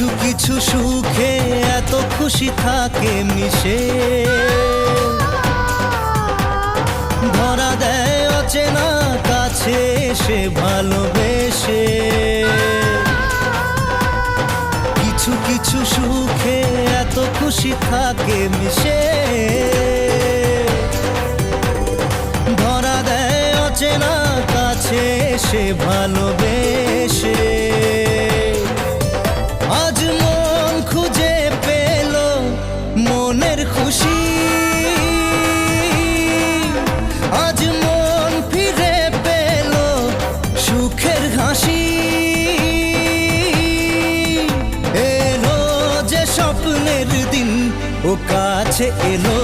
কিছু কিছু সুখে এত খুশি থাকে মিশে, ধরা দেয় অচেনা কাছে এসে ভালোবেসে। কিছু কিছু সুখে এত খুশি থাকে মিশে, ধরা দেয় অচেনা কাছে এসে ভালোবেসে। আজ মন খুঁজে পেল মনের খুশি, আজ মন ফিরে পেল সুখের হাসি। এলো যে স্বপ্নের দিন ও কাছে এলো।